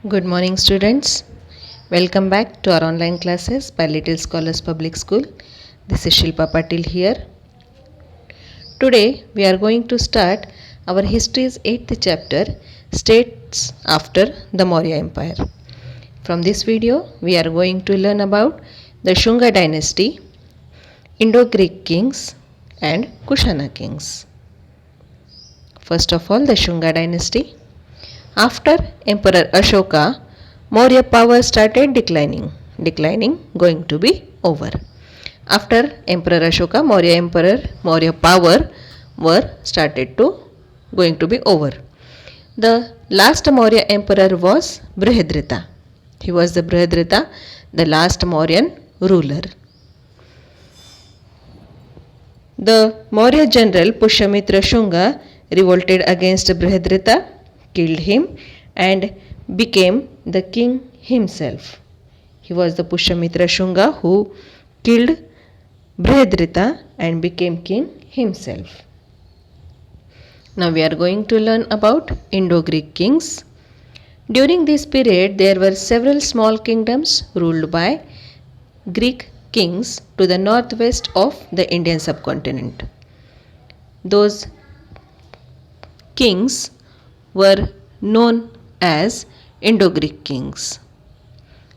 Good morning, students. Welcome back to our online classes by Little Scholars Public School. This is Shilpa Patil here. Today, we are going to start our history's 8th chapter, States After the Maurya Empire. From this video, we are going to learn about the Shunga dynasty, Indo-Greek kings, and Kushana kings. First of all, the Shunga dynasty. After Emperor Ashoka, Maurya power started declining, going to be over. After Emperor Ashoka, Maurya power were started to going to be over. The last Maurya emperor was Brihadratha. He was the Brihadratha, the last Mauryan ruler. The Maurya general Pushyamitra Shunga revolted against Brihadratha, killed him, and became the king himself. He was the Pushyamitra Shunga who killed Brihadratha and became king himself. Now we are going to learn about Indo-Greek kings. During this period, there were several small kingdoms ruled by Greek kings to the northwest of the Indian subcontinent. Those kings were known as Indo-Greek kings.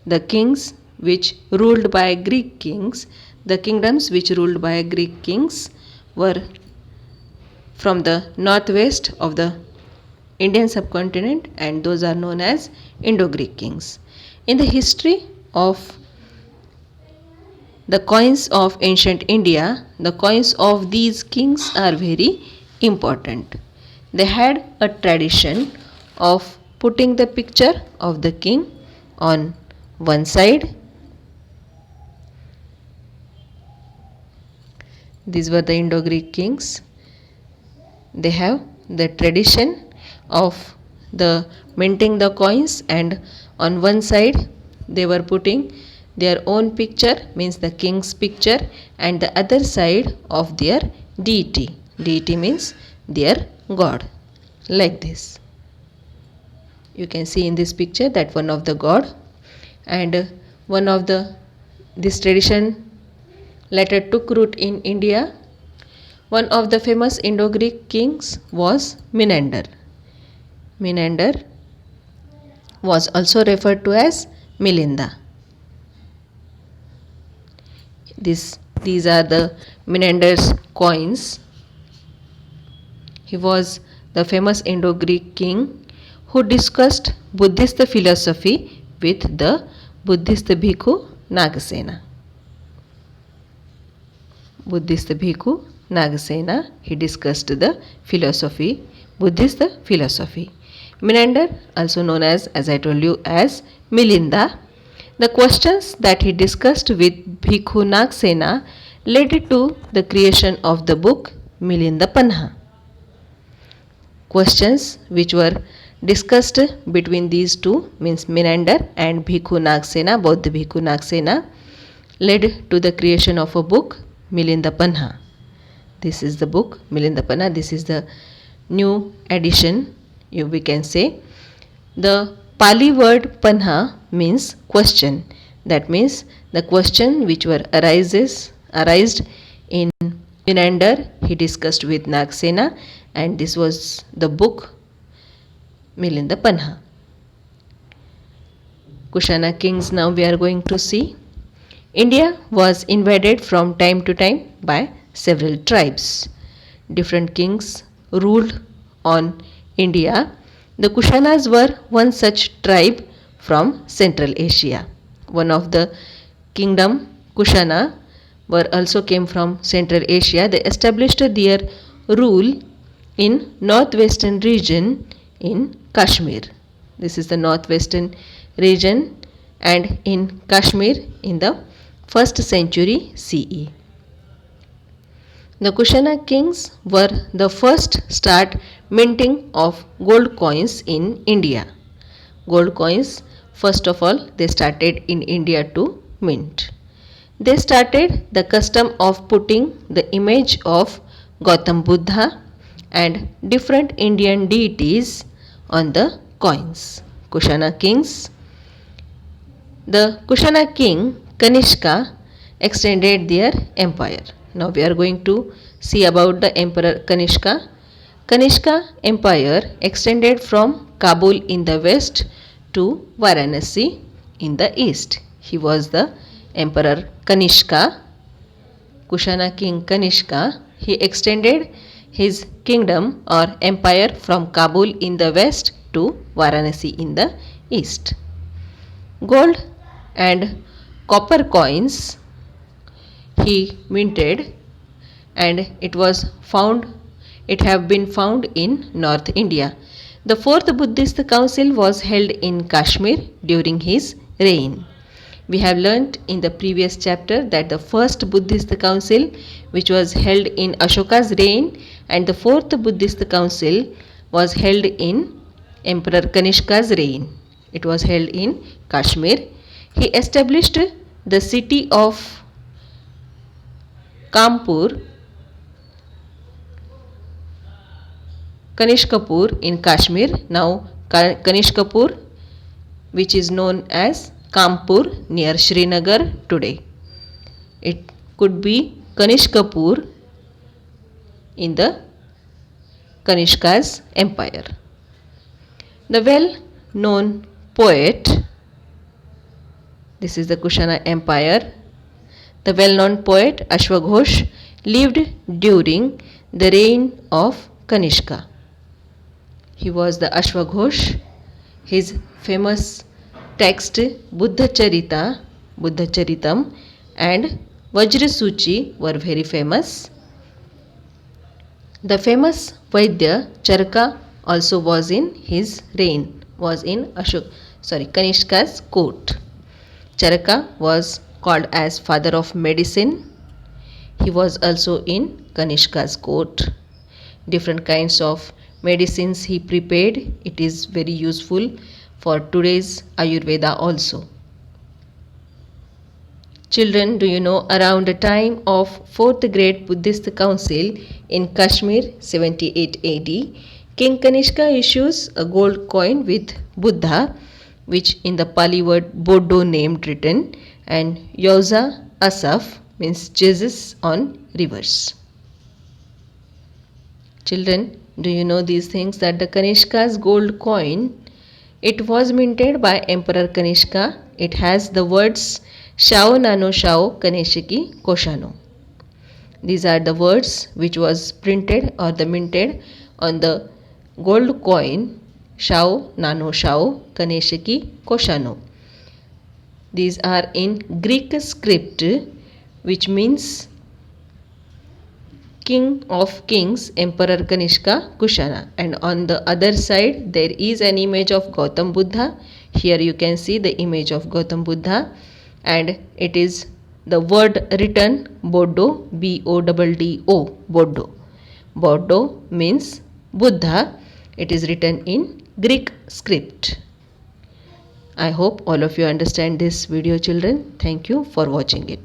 The kings which ruled by Greek kings, the kingdoms which ruled by Greek kings were from the northwest of the Indian subcontinent, and those are known as Indo-Greek kings. In the history of the coins of ancient India, the coins of these kings are very important. They had a tradition of putting the picture of the king on one side. These were the Indo-Greek kings. They have the tradition of the minting the coins, and on one side they were putting their own picture, means the king's picture, and the other side of their deity. Deity means their god, like this. You can see in this picture that one of the god, and one of this tradition later took root in India. One of the famous Indo-Greek kings was Menander. Menander was also referred to as Milinda. These are the Menander's coins. He was the famous Indo-Greek king who discussed Buddhist philosophy with the Buddhist bhikkhu Nagasena. Buddhist bhikkhu Nagasena, he discussed the philosophy, Buddhist philosophy. Menander, also known as I told you, as Milinda, the questions that he discussed with Bhikkhu Nagasena led to the creation of the book Milinda Panha. Questions which were discussed between these two, means Menander and Bhikkhu Nagasena, both the Bhikkhu Nagasena, led to the creation of a book Milinda Panha. This is the book Milinda Panha. This is the new edition, we can say. The Pali word Panha means question. That means the question which were arised in Menander, he discussed with Nagasena, and this was the book Milinda Panha. Kushana kings now we are going to see. India was invaded from time to time by several tribes. Different kings ruled on India. The Kushanas were one such tribe from Central Asia. One of the kingdom, Kushana, were also came from Central Asia. They established their rule in northwestern region in Kashmir. This is the northwestern region, and in Kashmir in the 1st century CE. The Kushana kings were the first start minting of gold coins in India. Gold coins, first of all, they started in India to mint. They started the custom of putting the image of Gautam Buddha and different Indian deities on the coins. Kushana kings. The Kushana king Kanishka extended their empire. Now we are going to see about the Emperor Kanishka. Kanishka empire extended from Kabul in the west to Varanasi in the east. He was the Emperor Kanishka. Kushana king Kanishka. He extended his kingdom or empire from Kabul in the west to Varanasi in the east. Gold and copper coins he minted, and it have been found in North India. The fourth Buddhist council was held in Kashmir during his reign. We have learnt in the previous chapter that the first Buddhist council, which was held in Ashoka's reign, and the fourth Buddhist council was held in Emperor Kanishka's reign. It was held in Kashmir. He established the city of Kanishkapur in Kashmir. Now Kanishkapur, which is known as Kanpur near Srinagar today. It could be Kanishkapur in the Kanishka's empire. The well-known poet, this is the Kushana empire. The well-known poet Ashwaghosh lived during the reign of Kanishka. He was the Ashwaghosh. His famous text Buddhacharitam and Vajrasuchi were very famous. The famous Vaidya Charaka also was in his reign, was in Kanishka's court. Charaka was called as father of medicine. He was also in Kanishka's court. Different kinds of medicines he prepared. It is very useful for today's Ayurveda also. Children, do you know around the time of 4th Great Buddhist Council in Kashmir 78 AD, King Kanishka issues a gold coin with Buddha, which in the Pali word Boddo named written, and Yauza Asaf means Jesus on rivers. Children, do you know these things that the Kanishka's gold coin, it was minted by Emperor Kanishka. It has the words Shao Nano Shao Kaneshiki Koshano. These are the words which was printed or the minted on the gold coin Shao Nano Shao Kaneshiki Koshano. These are in Greek script, which means King of Kings, Emperor Kanishka Kushana. And on the other side, there is an image of Gautam Buddha. Here you can see the image of Gautam Buddha, and it is the word written Boddo, Boddo. Boddo. Boddo means Buddha. It is written in Greek script. I hope all of you understand this video, children. Thank you for watching it.